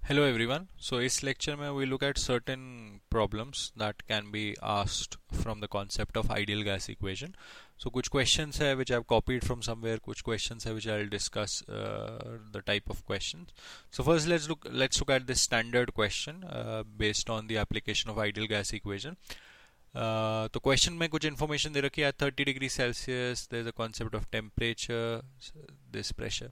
Hello everyone. So इस lecture में we look at certain problems that can be asked from the concept of ideal gas equation. So कुछ questions है which I've copied from somewhere, कुछ questions है which I'll discuss the type of questions. So first let's look at the standard question based on the application of ideal gas equation. तो question में कुछ information दे रखी है 30 degree Celsius there is a concept of temperature this pressure.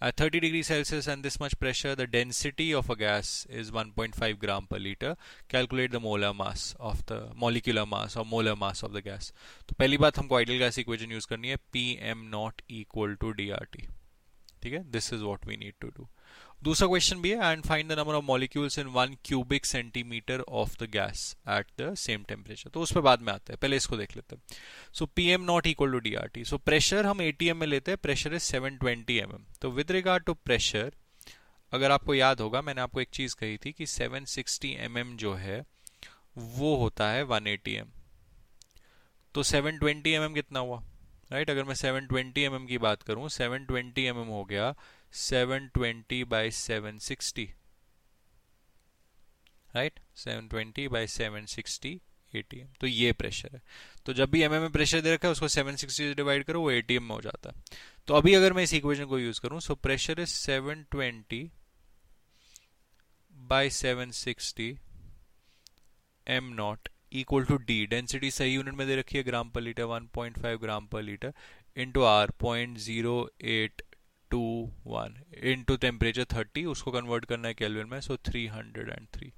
At 30 degrees Celsius and this much pressure, the density of a gas is 1.5 gram per liter. Calculate the molar mass of the molecular mass or molar mass of the gas. तो पहली बात हमको ideal gas equation use करनी है Pm not equal to DRT. ठीक है, this is what we need to do. दूसरा question भी है and find the number of molecules in 1 cubic centimetre of the gas at the same temperature. तो उस पर बाद में आते हैं, पहले इसको देख लेते हैं. So P M not equal to D R T. So pressure हम एटीएम में लेते हैं, प्रेशर इज 720 mm. तो विद रिगार्ड टू प्रेशर, अगर आपको याद होगा मैंने आपको एक चीज कही थी कि 760 mm जो है वो होता है 180 mm. तो 720 mm कितना हुआ, राइट? अगर मैं 720 mm की बात करूं, 720 mm हो गया 720 by 760, राइट? 720 by 760 ATM. तो ये प्रेशर है. तो जब भी mm में प्रेशर दे रखा है उसको 760 से डिवाइड करो, वो ATM में हो जाता है. तो अभी अगर मैं इस इक्वेशन को यूज करूं, so pressure is 720 by 760 m not equal to D. Density सही यूनिट में दे रखी है ग्राम पर लीटर, 1.5 ग्राम पर litre into R 0.0821 into temperature 30, उसको कन्वर्ट करना है केल्विन में, सो 303.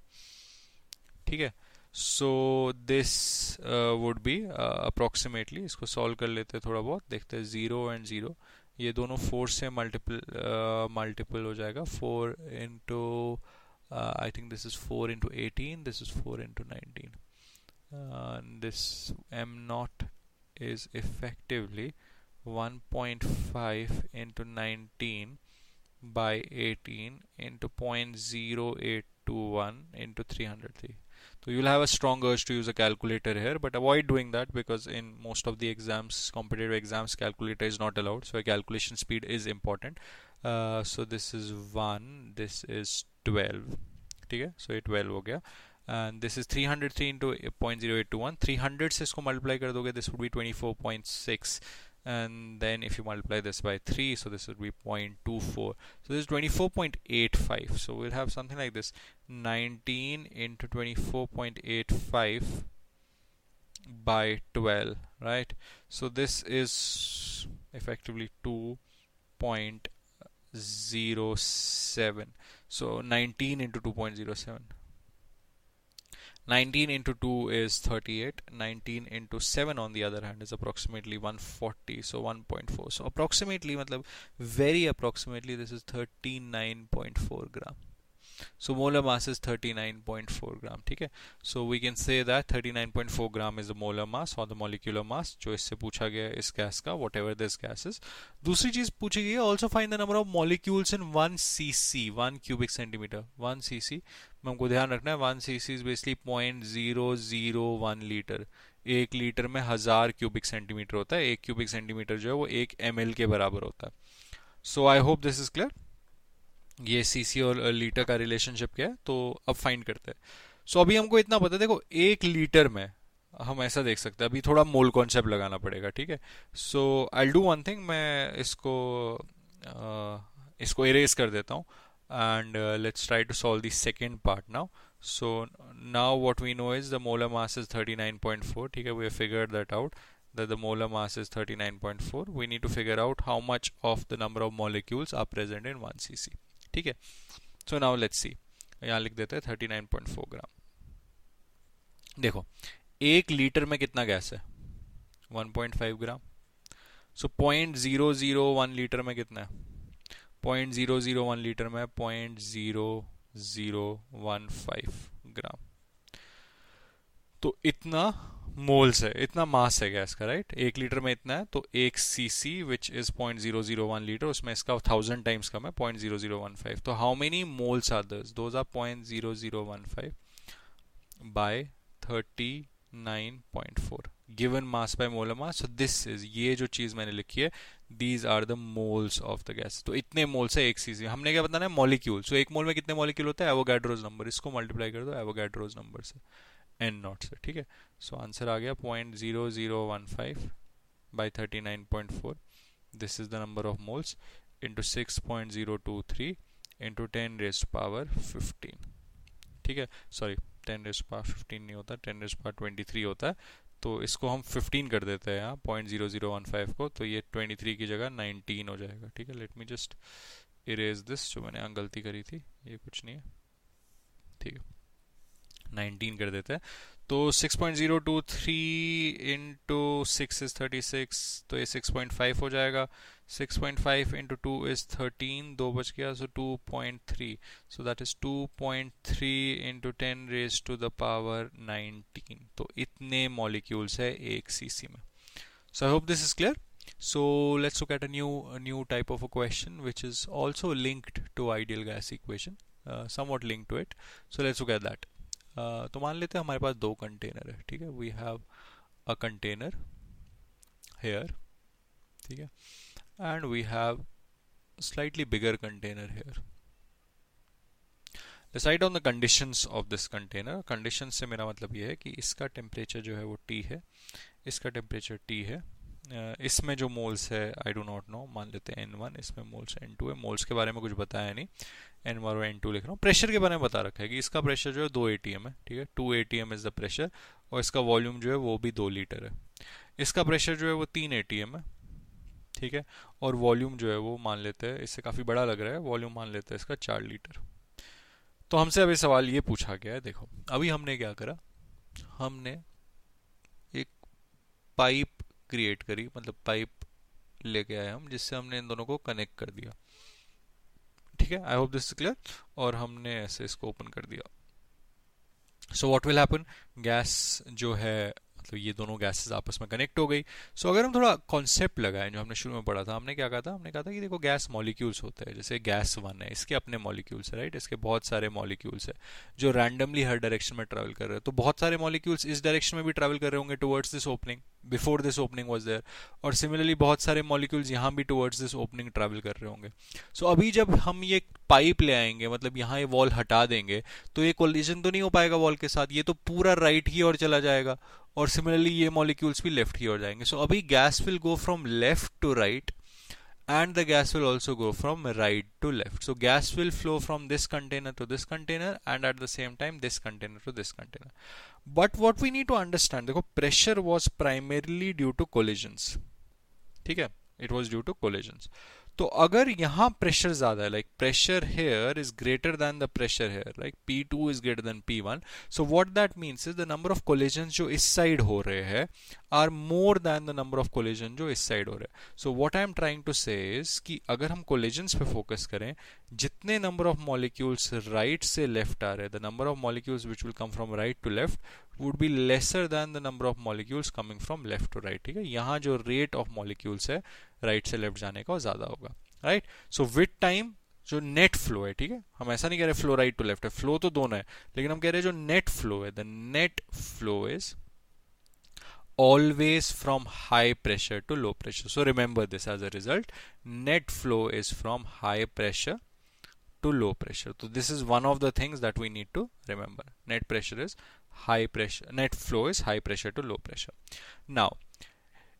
ठीक है, so this would be approximately, इसको सॉल्व कर लेते हैं थोड़ा बहुत, देखते हैं 0 एंड 0, ये दोनों 4 से मल्टीपल हो जाएगा. 4 into I think this is 4 into 18, this is 4 into 19. This m naught is effectively 1.5 into 19 by 18 into 0.0821 into 303. So you'll have a strong urge to use a calculator here, but avoid doing that because in most of the exams, competitive exams, calculator is not allowed. So a calculation speed is important. So this is 1, this is 12. ठीक है, so ये 12 हो गया. And this is 303 into 0.0821. 300 से इसको multiply कर दोगे, this would be 24.6. And then if you multiply this by 3, so this would be 0.24. So this is 24.85. So we'll have something like this: 19 into 24.85 by 12, right? So this is effectively 2.07. So 19 into 2.07. 19 into 2 is 38. 19 into 7 on the other hand is approximately 140. So 1.4. So approximately, matlab very approximately, this is 39.4 gram. So molar mass is 39.4 gram. ठीक है, so we can say that 39.4 gram is the molar mass or the molecular mass जो इससे पूछा गया है इस gas का, whatever this gas is. दूसरी चीज पूछी गई है, also find the number of molecules in 1 cc, 1 cubic centimeter. 1 cc में हमको ध्यान रखना है 1 cc is basically 0.001 लीटर. एक लीटर में 1000 क्यूबिक सेंटीमीटर होता है. एक क्यूबिक सेंटीमीटर जो है वो 1 ml के बराबर होता है. So I hope this is clear. ये सीसी और लीटर का रिलेशनशिप क्या है, तो अब फाइंड करते हैं. सो अभी हमको इतना पता है, देखो 1 लीटर में हम ऐसा देख सकते हैं, अभी थोड़ा मोल कॉन्सेप्ट लगाना पड़ेगा. ठीक है, so I do one thing, मैं इसको इरेज कर देता हूँ and let's try to solve the second part now. So now what we know is the molar mass is 39.4. ठीक है, we have figured that out, that the molar mass is 39.4. We need to figure out how much of the number of molecules are present in 1 cc. ठीक है, so now let's see. यहाँ लिख देते हैं 39.4 ग्राम. देखो 1 litre में कितना gas है, 1.5 ग्राम. सो 0.001 लीटर में कितना है, 0.001 लीटर में 0.0015 ग्राम. तो इतना मोल्स है, इतना मास है गैस का, राइट? 1 लीटर में इतना है, तो 1 cc विच इज 0.001 लीटर, उसमें इसका 1000 टाइम्स कम है, 0.0015. तो how many moles are those are 0.0015 by 39 9.4 given mass by molar mass. So this is, ये जो चीज मैंने लिखी है, these are the moles of the gas. तो इतने मोल्स है एक सीसी. हमने क्या बताना है? मॉलिक्यूल. सो एक मोल में कितने मॉलिक्यूल होता है? Avogadro's number. इसको मल्टीप्लाई कर दो एवोगाड्रोस नंबर से, एन नॉट से. ठीक है. सो आंसर आ गया 0.0015 by 39.4. This is the number of moles into 6.023 into 10 raised to power 15. ठीक है. सॉरी, 10 raised to power 15 नहीं होता, 10 raised to power 23 होता है. तो इसको हम 15 कर देते हैं यहाँ 0.0015 को, तो ये 23 की जगह 19 हो जाएगा. ठीक है. Late me just erase this, जो मैंने यहाँ गलती करी थी, ये कुछ नहीं है. ठीक है, 19 कर देते हैं. तो 6.023 इंटू 6 इज 36, तो ये 6.5 हो जाएगा. 6.5 इंटू 2 इज 13, 2 बच गया, सो 2.3. So that is 2.3 into 10 raise to the power 19. तो इतने मॉलिक्यूल्स है एक सीसी में. सो I hope this is clear. So let's look at a new type of a question which is also linked to ideal gas equation, somewhat linked to it. So let's look at that. तो मान लेते हैं हमारे पास दो container है. ठीक है. We have a container here. ठीक है. And we have slightly bigger container here. Decide on the conditions of this container. Condition से मेरा मतलब ये है कि इसका टेम्परेचर जो है वो T है, इसका टेम्परेचर T है. इसमें जो मोल्स है आई डू नॉट नो, मान लेते हैं N1, इसमें मोल्स N2 है. मोल्स के बारे में कुछ बताया नहीं, N1 और N2 लिख रहा हूँ. प्रेशर के बारे में बता रखा है कि इसका प्रेशर जो है 2 atm है. ठीक है. 2 atm इज द प्रेशर, और इसका वॉल्यूम जो है वो भी 2 लीटर है. इसका प्रेशर जो है वो 3 atm है. ठीक है. और वॉल्यूम जो है वो मान लेते हैं, इससे काफ़ी बड़ा लग रहा है, वॉल्यूम मान लेते हैं इसका 4 लीटर. तो हमसे अभी सवाल ये पूछा गया है, देखो अभी हमने क्या करा, हमने एक पाइप क्रिएट करी, मतलब पाइप लेके आए हम, जिससे हमने इन दोनों को कनेक्ट कर दिया. ठीक है. आई होप दिस इज क्लियर. और हमने ऐसे इसको ओपन कर दिया. So what will happen, gas जो है, मतलब ये दोनों गैसेस आपस में कनेक्ट हो गई. सो अगर हम थोड़ा कॉन्सेप्ट लगाएं, जो हमने शुरू में पढ़ा था, हमने क्या कहा था, हमने कहा था कि देखो गैस मॉलिक्यूल्स होते हैं. जैसे गैस 1 है, इसके अपने मॉलिक्यूल्स है, राइट. इसके बहुत सारे मॉलिक्यूल्स है जो रैंडमली हर डायरेक्शन में ट्रैवल कर रहे हैं. तो बहुत सारे मॉलिक्यूल्स इस डायरेक्शन में भी ट्रैवल कर रहे होंगे towards this opening, before this opening was there. और सिमिलरली बहुत सारे मॉलिक्यूल्स यहाँ भी टुवर्ड्स दिस ओपनिंग ट्रैवल कर रहे होंगे. सो अभी जब हम ये पाइप ले आएंगे, मतलब यहाँ ये वॉल हटा देंगे, तो ये कोलिजन तो नहीं हो पाएगा वॉल के साथ, ये तो पूरा राइट की ओर चला जाएगा. और सिमिलरली ये मॉलिक्यूल्स भी लेफ्ट की ओर जाएंगे. सो अभी gas will go from left to right, and the gas will also go from right to left. So gas will flow from this container to this container, and at the same time this container to this container. But what we need to understand, देखो pressure was primarily due to collisions. ठीक है. It was due to collisions. तो अगर यहाँ pressure ज्यादा है, like pressure here is greater than the pressure here, like P2 is greater than P1. So what that means is the number of collision जो इस side हो रहे हैं are more than the number of collision जो इस side हो रहे हैं. So what I am trying to say is कि अगर हम कोलिजन्स पे फोकस करें, जितने नंबर ऑफ मॉलिक्यूल्स राइट से लेफ्ट आ रहे हैं, the number of molecules which will come from right to left would be lesser than the number of molecules coming from left to right. ठीक है. यहाँ जो रेट ऑफ मॉलिक्यूल्स है right से left जाने का वो ज्यादा होगा, राइट. सो विद टाइम जो नेट फ्लो है, ठीक है, हम ऐसा नहीं कह रहे फ्लो राइट टू लेफ्ट है, फ्लो तो दोनों है, लेकिन हम कह रहे हैं जो नेट फ्लो है, the net flow is always from high pressure to low pressure. So remember this as a result, net flow is from high pressure to low pressure. So this is one of the things that we need to remember. Net pressure is high pressure, net flow is high pressure to low pressure. Now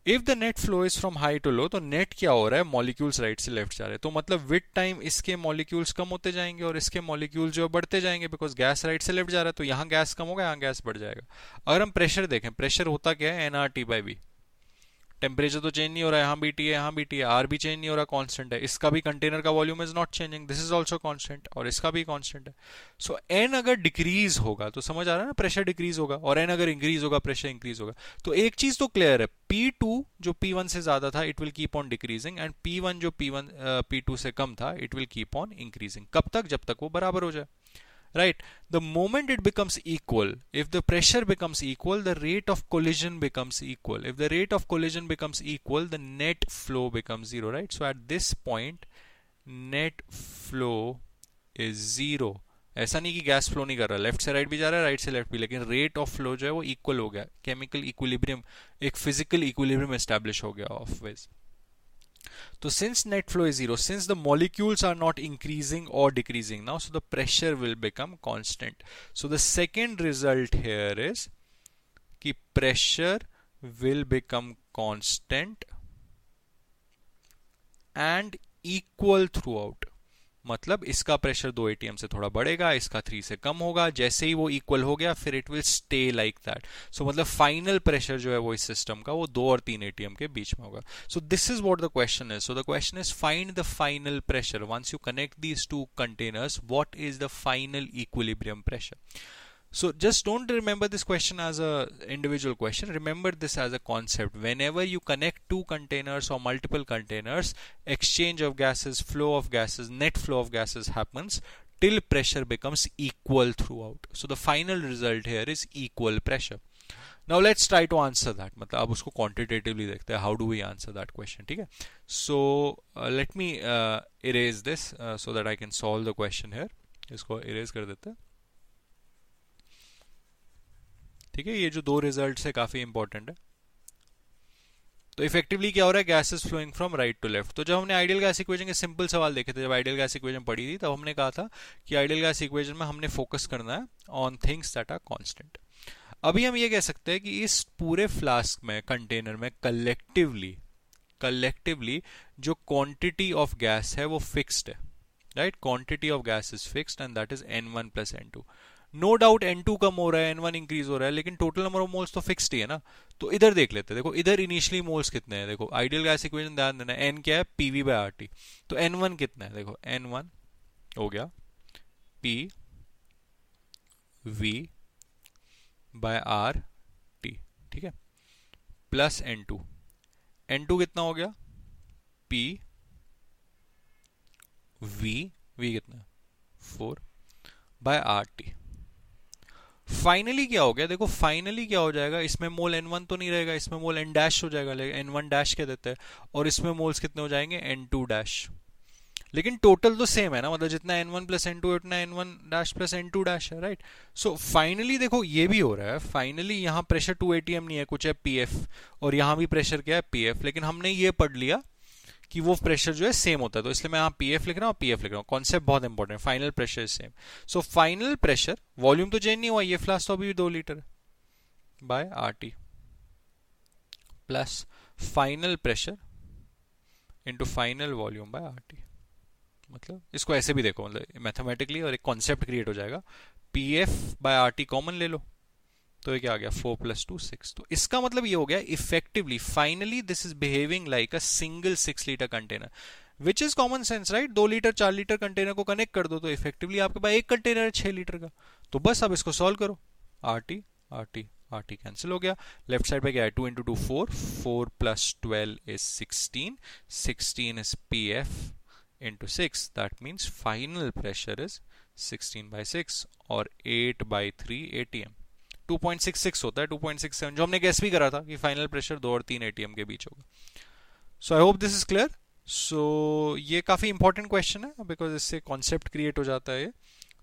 if the net flow is from high to low, तो net क्या हो रहा है, molecules right से left जा रहे हैं, तो मतलब विद टाइम इसके मॉलिक्यूल्स कम होते जाएंगे और इसके मॉलिक्यूल्स जो बढ़ते जाएंगे, बिकॉज गैस राइट से लेफ्ट जा रहा है, तो यहाँ गैस कम होगा, यहाँ गैस बढ़ जाएगा. अगर हम प्रेशर देखें, प्रेशर होता क्या है, nRT/V. टेम्परेचर तो चेंज नहीं हो रहा है, यहाँ भी T है, यहाँ भी T है, आर भी चेंज नहीं हो रहा, कांस्टेंट है. इसका भी कंटेनर का volume is not changing, this is also constant, और इसका भी कांस्टेंट है. सो एन अगर डिक्रीज होगा तो समझ आ रहा है ना, प्रेशर डिक्रीज होगा, और एन अगर इंक्रीज होगा प्रेशर इंक्रीज होगा. तो एक चीज तो क्लियर है, P2 जो P1 से ज्यादा था it will keep on decreasing, and P1 जो P2 से कम था it will keep on increasing. कब तक, जब तक वो बराबर हो जाए, right. The moment it becomes equal, if the pressure becomes equal, the rate of collision becomes equal. If the rate of collision becomes equal, the net flow becomes zero, right. So at this point net flow is zero, ऐसा नहीं कि gas flow नहीं कर रहा, left से right भी जा रहा है, राइट से लेफ्ट भी, लेकिन रेट ऑफ फ्लो जो है वो इक्वल हो गया, केमिकल इक्विलिब्रियम, एक फिजिकल इक्विलिब्रियम एस्टैब्लिश हो गया of ways. So since net flow is zero, since the molecules are not increasing or decreasing now, so the pressure will become constant. So the second result here is कि pressure will become constant and equal throughout. मतलब इसका pressure 2 ATM से थोड़ा बढ़ेगा, इसका 3 से कम होगा, जैसे ही वो इक्वल हो गया फिर it will stay like that. So मतलब फाइनल प्रेशर जो है वो इस सिस्टम का वो 2 और 3 एटीएम के बीच में होगा. So this is what the question is. So the question is find the final pressure once you connect these two containers. What is the final equilibrium pressure? So just don't remember this question as a individual question. Remember this as a concept. Whenever you connect two containers or multiple containers, exchange of gases, flow of gases, net flow of gases happens till pressure becomes equal throughout. So the final result here is equal pressure. Now let's try to answer that. मतलब अब उसको quantitatively देखते हैं. How do we answer that question? ठीक है. So let me erase this so that I can solve the question here. इसको erase कर देते हैं. ठीक है, ये जो दो रिजल्ट्स है काफी इंपॉर्टेंट है. तो इफेक्टिवली क्या हो रहा है, gases flowing from right to left. तो जब हमने आइडियल गैस इक्वेशन के सिंपल सवाल देखे थे, जब आइडियल गैस इक्वेशन पढ़ी थी, तब हमने कहा था कि आइडियल गैस इक्वेशन में हमने फोकस करना है on things that are constant. अभी हम ये कह सकते हैं कि इस पूरे फ्लास्क में, कंटेनर में कलेक्टिवली जो क्वांटिटी ऑफ गैस है वो फिक्स्ड है. Right, quantity of gas is fixed and that is N1 plus N2. No doubt N2 कम हो रहा है, N1 इंक्रीज हो रहा है, लेकिन टोटल नंबर ऑफ मोल्स तो फिक्स्ड ही है ना. तो इधर देख लेते हैं. देखो इधर इनिशियली मोल्स कितने हैं. देखो आइडियल गैस इक्वेशन ध्यान देना, N क्या है, PV बाय RT. तो N1 कितना है, देखो N1 हो गया PV बाय RT. ठीक है, प्लस N2. N2 कितना हो गया, PV कितना है 4 बाय RT. फाइनली क्या हो गया, देखो फाइनली क्या हो जाएगा, इसमें मोल N1 तो नहीं रहेगा, इसमें मोल N डैश हो जाएगा, N1 डैश कह देते हैं, और इसमें मोल्स कितने हो जाएंगे, N2 डैश. लेकिन टोटल तो सेम है ना, मतलब जितना N1 प्लस N2 है उतना N1 dash plus N2 dash है. राइट. सो फाइनली देखो ये भी हो रहा है, फाइनली यहाँ प्रेशर 2 ATM नहीं है, कुछ है PF, और यहाँ भी प्रेशर क्या है PF. लेकिन हमने ये पढ़ लिया कि वो प्रेशर जो है सेम होता है, तो इसलिए मैं यहाँ PF लिख रहा हूँ, PF लिख रहा हूँ. कॉन्सेप्ट बहुत इंपॉर्टेंट है, final pressure is same. So final pressure, volume तो चेंज नहीं हुआ, ये फ्लास्क तो अभी भी 2 लीटर है, by RT plus final pressure into final volume by RT. मतलब इसको ऐसे भी देखो, मतलब मैथमेटिकली, और एक कॉन्सेप्ट क्रिएट हो जाएगा. PF बाय RT कॉमन ले लो, तो ये क्या आ गया, 4 + 2 6. तो इसका मतलब ये हो गया effectively, finally this is behaving like a single 6 litre container, which is common sense. Right, 2 litre 4 litre container को कनेक्ट कर दो, तो इफेक्टिवली आपके पास एक कंटेनर है 6 लीटर का. तो बस अब इसको सॉल्व करो, RT RT RT कैंसिल हो गया. लेफ्ट साइड पे क्या है, 2 × 2 4, 4 + 12 is 16, 16 is PF into 6. That means final pressure is 16/6 और 8/3 ATM. 2.66 होता है, 2.67, जो हमने गेस भी करा था कि फाइनल प्रेशर 2 और 3 एटीएम के बीच होगा. So I hope this is clear. So ये काफी इंपॉर्टेंट क्वेश्चन है, बिकॉज इससे कॉन्सेप्ट क्रिएट हो जाता है.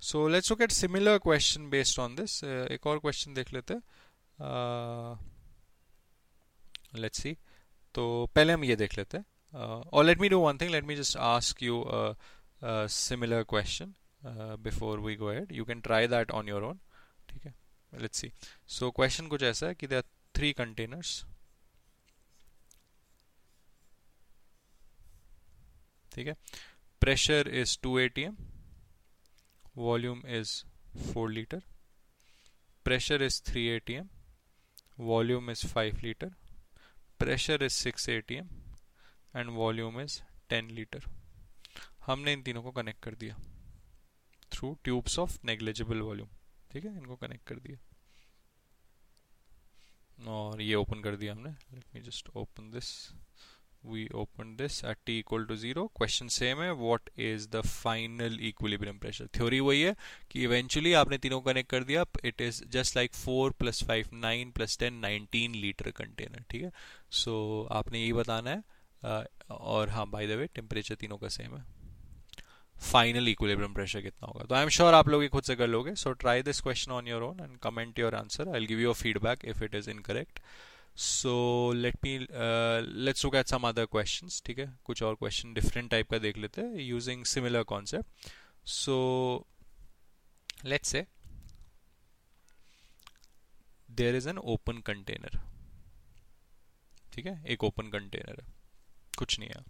So let's look at similar question based on this. एक और क्वेश्चन देख लेते हैं. Let's see. तो पहले हम ये देख लेते हैं. और let me do one thing, let me just ask you similar question before we go ahead. You can try that on your own. ठीक है, let's see. So question कुछ ऐसा है कि there are 3 containers. ठीक है, pressure is 2 atm, volume is 4 liter, pressure is 3 atm, volume is 5 liter, pressure is 6 atm and volume is 10 liter. हमने इन तीनों को कनेक्ट कर दिया through tubes of negligible volume. ठीक है, इनको कनेक्ट कर दिया और ये ओपन कर दिया हमने. Let me just open this. We open this at t = 0. Question same है, what is the final equilibrium pressure. Theory वही है कि इवेंचुअली आपने तीनों कनेक्ट कर दिया, it is just like 4 + 5 9 + 10 19 litre container. ठीक है, सो आपने यही बताना है. और हाँ, बाय द वे टेम्परेचर तीनों का सेम है. फाइनल इक्विलिब्रियम प्रेशर कितना होगा। तो आई एम श्योर आप लोग ये खुद से कर लोगे। So try this question on your own and comment your answer. I will give you a feedback if it is incorrect. So let's look at some other questions. ठीक है, कुछ और क्वेश्चन डिफरेंट टाइप का देख लेते हैं using similar concept. So let's say there is an open container. ठीक है, एक ओपन कंटेनर है, कुछ नहीं है।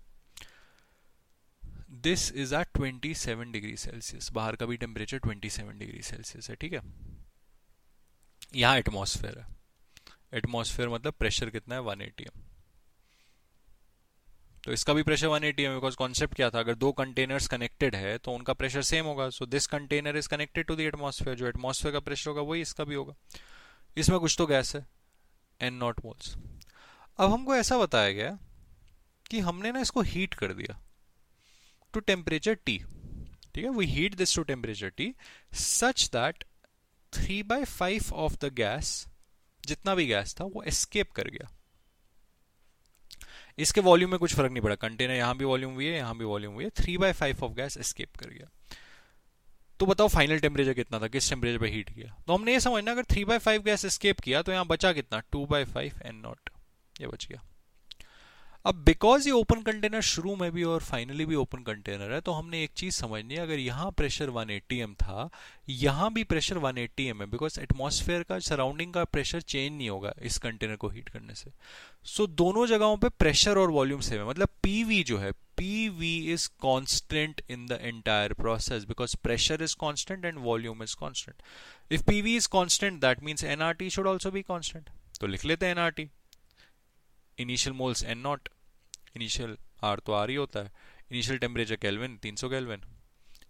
This is at 27 degree Celsius, बाहर का भी टेम्परेचर 27 डिग्री सेल्सियस है। ठीक है, यहाँ एटमॉस्फेयर है। एटमॉस्फेयर मतलब प्रेशर कितना है, 1 atm। तो इसका भी प्रेशर 1 atm, बिकॉज कॉन्सेप्ट क्या था, अगर दो कंटेनर्स कनेक्टेड है तो उनका प्रेशर सेम होगा। So this container is connected to the atmosphere, जो एटमॉस्फेयर का प्रेशर होगा वही इसका भी होगा। इसमें कुछ तो गैस है, n0 मोल्स। अब हमको ऐसा बताया गया कि हमने ना इसको हीट कर दिया टू टेम्परेचर T। ठीक है, we heat this to temperature T such that 3/5 of the gas, जितना भी गैस था वो एस्केप कर गया। इसके वॉल्यूम में कुछ फर्क नहीं पड़ा, कंटेनर यहां भी वॉल्यूम हुई है, यहां भी वॉल्यूम हुई है, 3/5 ऑफ गैस एस्केप कर गया। तो बताओ फाइनल टेम्परेचर कितना था, किस टेम्परेचर पे हीट किया। तो हमने ये समझना, अगर 3/5 गैस एस्केप किया तो यहां बचा कितना, 2/5 n0, ये बच गया। अब बिकॉज ये ओपन कंटेनर शुरू में भी और फाइनली भी ओपन कंटेनर है, तो हमने एक चीज समझनी है, अगर यहां प्रेशर 1 atm था, यहां भी प्रेशर 1 atm है, बिकॉज एटमॉस्फेयर का सराउंडिंग का प्रेशर चेंज नहीं होगा इस कंटेनर को हीट करने से। सो दोनों जगहों पे प्रेशर और वॉल्यूम सेम है, मतलब पीवी जो है, PV is constant in the entire process, because pressure is constant and volume is constant. If PV is constant that means NRT should also be constant. तो लिख लेते हैं NRT, initial moles n0, initial R तो R ही होता है, initial temperature kelvin 300 kelvin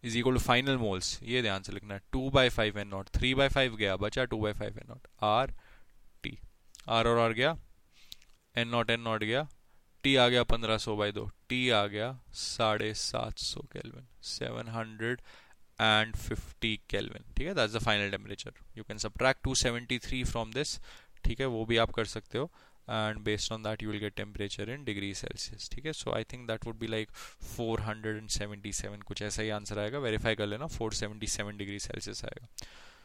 is equal to final moles, ये ध्यान से लिखना है, 2/5 n0, 3/5 गया, बचा 2/5 n0, आर टी, आर और आर गया, n0 गया, टी आ गया 1500/2, टी आ गया 750 केल्विन, 750 केल्विन। ठीक है, that's the final temperature. You can subtract 273 from this. ठीक है, वो भी आप कर सकते हो, and based on that you will get temperature in degree Celsius। ठीक है, so I think that would be like 477, कुछ ऐसा ही आंसर आएगा, वेरीफाई कर लेना, 477 डिग्री सेल्सियस आएगा।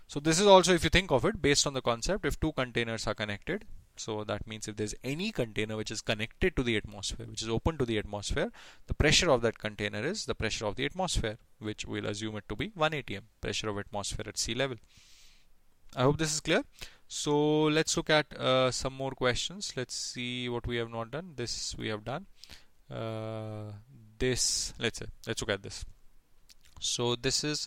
So this is also, if you think of it, based on the concept, if two containers are connected, so that means if there's any container which is connected to the atmosphere, which is open to the atmosphere, the pressure of that container is the pressure of the atmosphere, which we'll assume it to be 1 atm, pressure of atmosphere at sea level. I hope this is clear. So let's look at some more questions. Let's see what we have not done. This we have done. Let's look at this. So this is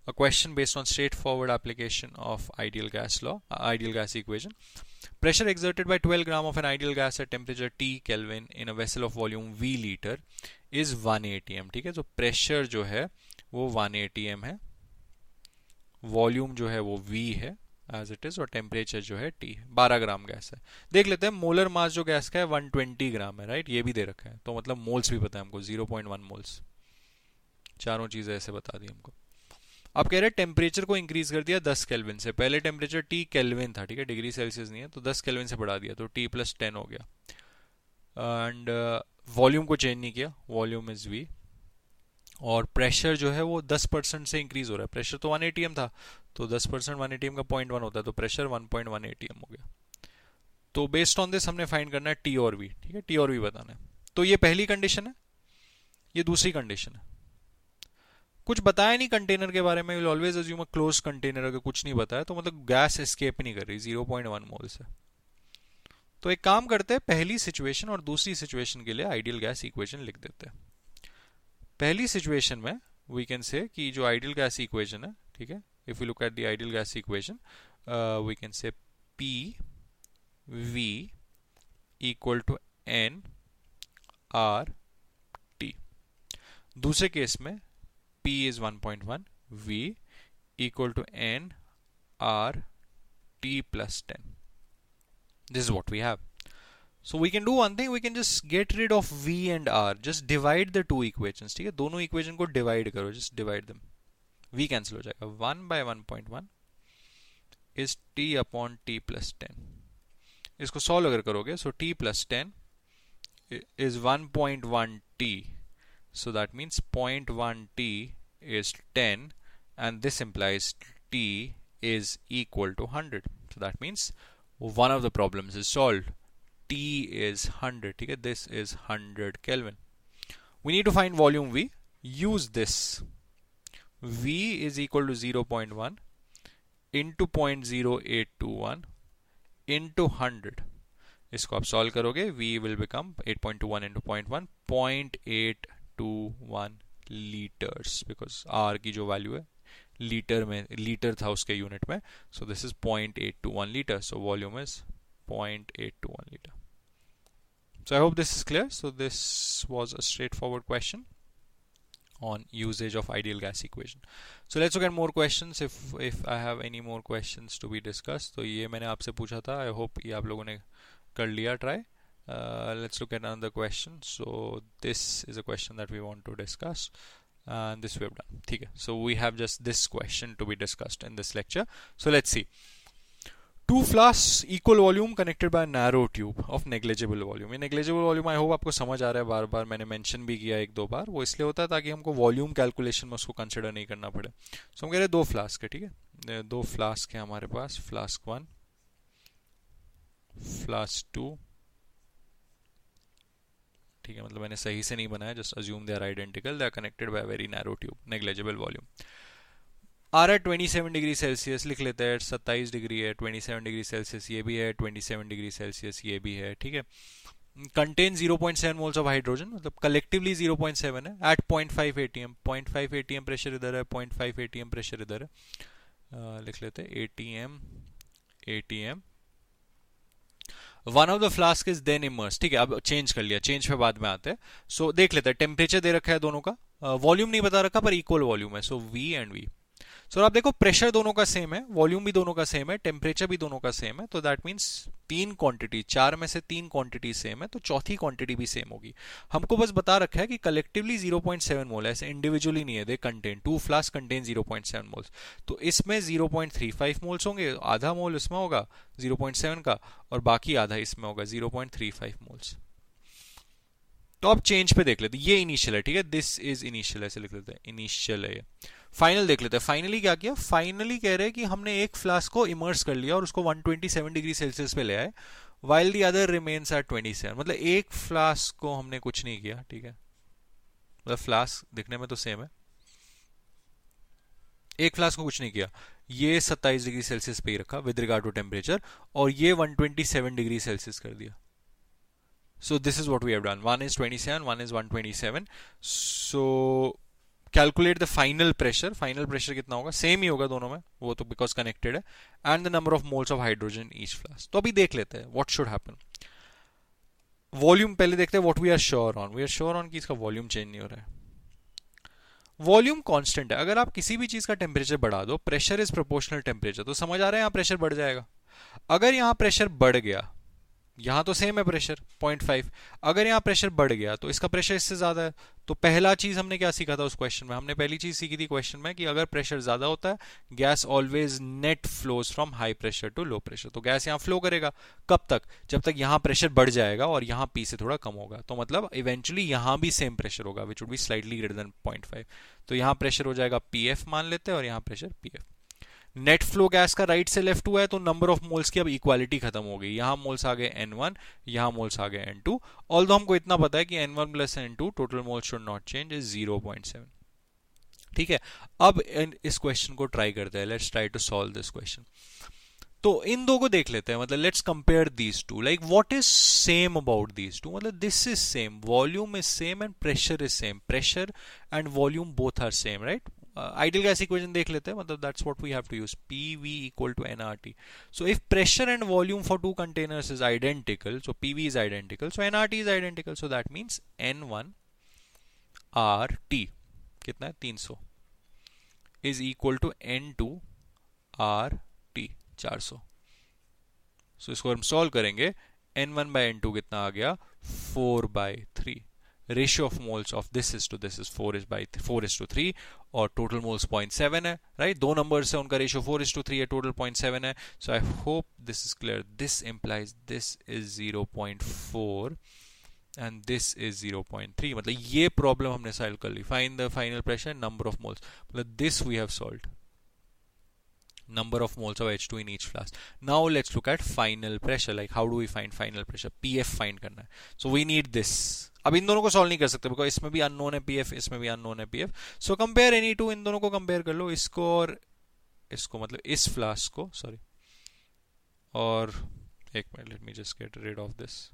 a question based on straightforward application of ideal gas law, ideal gas equation. Pressure exerted by 12 gram of an ideal gas at temperature T Kelvin in a vessel of volume V liter is 1 atm. ठीक है, तो pressure जो है वो 1 atm है, volume जो है वो V है एज इट इज, और टेम्परेचर जो है T है, 12 ग्राम गैस है। देख लेते हैं मोलर मास जो गैस का है 120 ग्राम है, राइट, ये भी दे रखा है, तो मतलब मोल्स भी पता है हमको, 0.1 मोल्स, चारों चीजें ऐसे बता दी हमको। अब कह रहे हैं टेम्परेचर को इंक्रीज कर दिया 10 केल्विन से, पहले टेम्परेचर T केल्विन था, ठीक है, डिग्री सेल्सियस नहीं है, तो 10 केल्विन से बढ़ा दिया तो T+10 हो गया, एंड वॉल्यूम को चेंज नहीं किया, वॉल्यूम इज V, और प्रेशर जो है वो 10% से इंक्रीज हो रहा है। प्रेशर तो 1 atm था, तो 10% 1 atm का 0.1 होता है, तो प्रेशर 1.1 atm हो गया। तो बेस्ड ऑन दिस हमने फाइंड करना है T और V। ठीक है, T और V बताना है। तो ये पहली कंडीशन है, ये दूसरी कंडीशन है। कुछ बताया नहीं कंटेनर के बारे में, will always assume a close container, अगर कुछ नहीं बताया तो मतलब गैस एस्केप नहीं कर रही, 0.1 मोल्स है। तो एक काम करते हैं, पहली सिचुएशन और दूसरी सिचुएशन के लिए आइडियल गैस इक्वेशन लिख देते हैं। पहली सिचुएशन में वी कैन से कि जो आइडियल गैस इक्वेशन है, ठीक है, if you look at the ideal gas equation, we can say P V equal to N R T। दूसरे केस में P is 1.1, V equal to N R T plus 10. This is what we have. So we can do one thing, we can just get rid of V and R, just divide the two equations। ठीक है, दोनों equation को divide करो, just divide them, V cancel हो जाएगा, 1 by 1.1 is T upon T plus 10। इसको solve अगर करोगे, so T plus 10 is 1.1 T, so that means 0.1 T is 10 and this implies T is equal to 100. So that means one of the problems is solved. T is 100. ठीक है, this is 100 Kelvin. We need to find volume V. Use this. V is equal to 0.1 into 0.0821 into 100. इसको आप solve करोगे, V will become 8.21 into 0.1, 0.821 liters, because R की जो value है litre में, litre था उसके यूनिट में, so this is 0.821 liter, so volume is 0.821 liter. So I hope this is clear. So this was a straightforward question on usage of ideal gas equation. So let's look at more questions. If I have any more questions to be discussed, तो ये मैंने आपसे पूछा था, I hope ये आप लोगों ने कर लिया try. Let's look at another question. So this is a question that we want to discuss and this we have done. ठीक है, so we have just this question to be discussed in this lecture. So let's see. Two flasks equal volume connected by narrow tube of negligible volume. ये negligible volume I hope आपको समझ आ रहा है, बार बार मैंने mention भी किया एक दो बार, वो इसलिए होता है ताकि हमको वॉल्यूम कैलकुलेशन में उसको कंसिडर नहीं करना पड़े. So हम कह रहे हैं दो फ्लास्क है, ठीक है, दो फ्लास्क है हमारे पास, फ्लास्क 1, फ्लास्क 2, ठीक है, मतलब मैंने सही से नहीं बनाया, just assume they are identical, they are connected by very narrow tube, negligible volume. आ रहा है 27 डिग्री सेल्सियस, लिख लेते हैं 27 डिग्री है, 27 डिग्री सेल्सियस ये भी है, 27 डिग्री सेल्सियस ये भी है, ठीक है. कंटेन 0.7 मोल्स ऑफ हाइड्रोजन, मतलब कलेक्टिवली 0.7 है, एट 0.5 ATM. 0.5 ATM प्रेशर इधर है, 0.5 ATM प्रेशर इधर है, लिख लेते हैं ATM. One of the flask is then immerse. ठीक है, अब चेंज कर लिया, चेंज पे बाद में आते हैं. सो देख लेते हैं, टेम्परेचर दे रखा है दोनों का, वॉल्यूम नहीं बता रखा पर इक्वल वॉल्यूम है, सो V एंड V. सो आप देखो प्रेशर दोनों का सेम है, वॉल्यूम भी दोनों का सेम है, टेम्परेचर भी दोनों का सेम है, तो दैट मीन्स तीन क्वांटिटी, चार में से तीन क्वांटिटी सेम है, तो चौथी क्वांटिटी भी सेम होगी. हमको बस बता रखा है कि कलेक्टिवली 0.7 मोल है, ऐसे इंडिविजुअली नहीं है, they contain, two flask contain 0.7 moles, तो इसमें 0.35 मोल्स होंगे, आधा मोल इसमें होगा 0.7 का और बाकी आधा इसमें होगा 0.35 मोल्स. तो अब चेंज पे देख लेते हैं, ये इनिशियल है, ठीक है, दिस इज इनिशियल, ऐसे लिख लेते हैं, इनिशियल है. फाइनल देख लेते हैं, फाइनली क्या किया, फाइनली कह रहे हैं कि हमने एक फ्लास्क को इमर्स कर लिया और उसको 127 डिग्री सेल्सियस पे ले आए, while the other remains at 27. मतलब एक फ्लास्क को हमने कुछ नहीं किया, ठीक है, मतलब फ्लास्क दिखने में तो सेम है, एक फ्लास्क को कुछ नहीं किया, ये 27 डिग्री सेल्सियस पे ही रखा विद रिगार्ड टू टेम्परेचर, और ये 127 डिग्री सेल्सियस कर दिया. So this is what we have done. One is 27, one is 127. So calculate the final pressure. Final pressure कितना होगा, सेम ही होगा दोनों में, वो तो because connected है, and the number of moles of hydrogen in each flask. तो अभी देख लेते हैं what should happen. वॉल्यूम पहले देखते हैं, what we are sure on. We are sure on कि इसका वॉल्यूम चेंज नहीं हो रहा है, वॉल्यूम कांस्टेंट है. अगर आप किसी भी चीज का टेम्परेचर बढ़ा दो, प्रेशर इज प्रोपोर्शनल टेम्परेचर, तो समझ आ रहा है यहाँ प्रेशर बढ़ जाएगा. अगर यहाँ प्रेशर बढ़ गया, यहां तो सेम है प्रेशर 0.5, अगर यहां प्रेशर बढ़ गया तो इसका प्रेशर इससे ज्यादा है. तो पहला चीज हमने क्या सीखा था उस क्वेश्चन में, हमने पहली चीज सीखी थी क्वेश्चन में कि अगर प्रेशर ज्यादा होता है, gas always net flows from high pressure to low pressure. तो गैस यहां फ्लो करेगा कब तक, जब तक यहां प्रेशर बढ़ जाएगा और यहां P से थोड़ा कम होगा, तो मतलब इवेंचुअली यहां भी सेम प्रेशर होगा, which would be slightly greater than 0.5. तो यहां प्रेशर हो जाएगा PF मान लेते हैं, और यहां pressure PF. Net flow gas का राइट से लेफ्ट हुआ है, तो नंबर ऑफ मोल्स की अब इक्वालिटी खत्म हो गई, यहां मोल्स आ गए N1, यहां मोल्स आ गए N2, ऑल्दो हमको इतना पता है कि N1 plus N2 total moles should not change is 0.7. ठीक है, अब इस क्वेश्चन को ट्राई करते हैं, let's try to solve this question. तो इन दो को देख लेते हैं, मतलब let's compare these two, like what is same about these two, मतलब this is same, volume is same and pressure is same, pressure and volume both are same, right. Ideal gas equation देख लेते हैं, मतलब that's what we have to use, PV equal to nRT. So if pressure and volume for two containers is identical, so PV is identical, so nRT is identical, so that means N1 RT कितना है 300 is equal to N2 RT 400. So इसको हम solve करेंगे, N1 by N2 कितना आ गया 4/3. Ratio of moles of this is 4:3 और total moles 0.7 है, right. दो नंबर्स है, उनका रेशियो 4:3 है, टोटल 0.7 है. So I hope this is clear. This implies this is 0.4 and this is 0.3. मतलब ये प्रॉब्लम हमने सॉल्व कर ली. Find the final pressure, number of moles. मतलब this we have solved, number of moles of H2 in each flask. Now let's look at final pressure. Like how do we find final pressure? PF find करना है. So we need this. अब इन दोनों को solve नहीं कर सकते because इसमें भी अननोन है PF, इसमें भी अननोन है PF. So compare any two, इन दोनों को कंपेयर कर लो, इसको और इसको, मतलब इस फ्लास्क को, सॉरी, और एक minute, let me just get rid of this.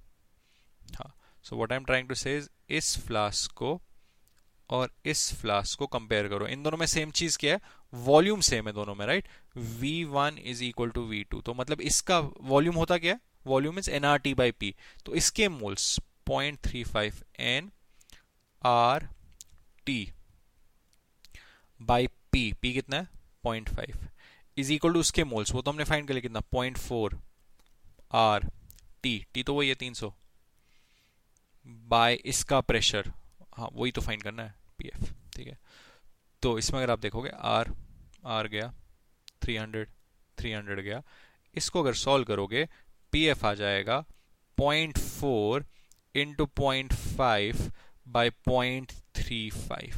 हाँ, so what I am trying to say is इस फ्लास्क को और इस फ्लास्क को कंपेयर करो. इन दोनों में सेम चीज क्या है? वॉल्यूम सेम है दोनों में, right? V1 is equal to V2. तो मतलब इसका वॉल्यूम होता क्या है? Volume is nRT by P. तो इसके moles 0.35 nRT by P. P कितना है? 0.5 इज इक्वल टू उसके मोल्स, वो तो हमने फाइंड कर लिया कितना, 0.4 RT. T तो वही है 300 बाय इसका प्रेशर. हाँ, वही तो फाइंड करना है, PF. ठीक है, तो इसमें अगर आप देखोगे R गया 300 गया. इसको अगर सॉल्व करोगे PF आ जाएगा 0.4 into 0.5 bye 0.35.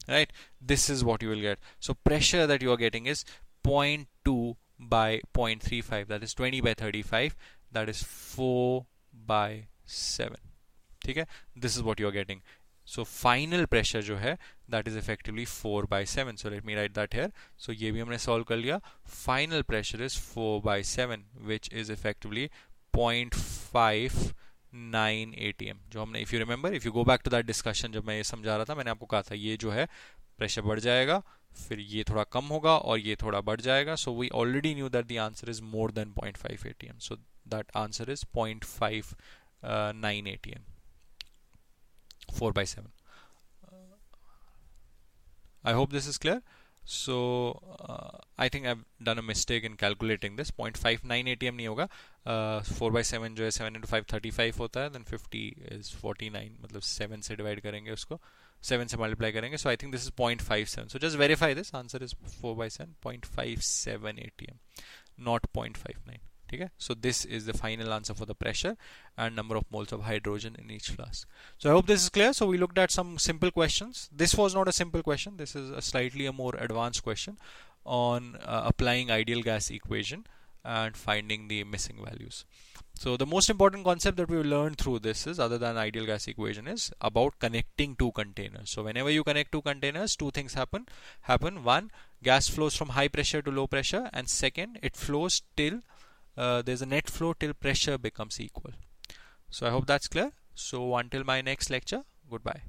Right? This is what you will get. So pressure that you are getting is 0.2 by 0.35. That is 20 by 35. That is 4 by 7. ठीक है, this is what you are getting. So final pressure जो है that is effectively 4 by 7. So let me write that here. So ये भी हमने solve कर लिया. Final pressure is 4 by 7 which is effectively 0.59 atm. जो हमने, if you remember, if you go back to that discussion, जब मैं ये समझा रहा था, मैंने आपको कहा था ये जो है प्रेशर बढ़ जाएगा, फिर ये थोड़ा कम होगा और ये थोड़ा बढ़ जाएगा. So we already knew that the answer is more than 0.5 atm. So that answer is 0.59 atm. 4 by 7. I hope this is clear. So I think I've done a mistake in calculating this. 0.59 atm नहीं होगा. 4 by 7 जो है 7 into 5 35 होता है. Then 50 is 49. मतलब 7 से divide करेंगे उसको, 7 से multiply करेंगे. So I think this is 0.57. So just verify this. Answer is 4 by 7, 0.57 atm, not 0.59. ठीक है, so this is the final answer for the pressure and number of moles of hydrogen in each flask. So I hope this is clear. So we looked at some simple questions. This was not a simple question. This is a slightly more advanced question on applying ideal gas equation and finding the missing values. So the most important concept that we will learn through this is, other than ideal gas equation, is about connecting two containers. So whenever you connect two containers, two things happen. One, gas flows from high pressure to low pressure, and second, it flows till there's a net flow till pressure becomes equal. So I hope that's clear. So until my next lecture, goodbye.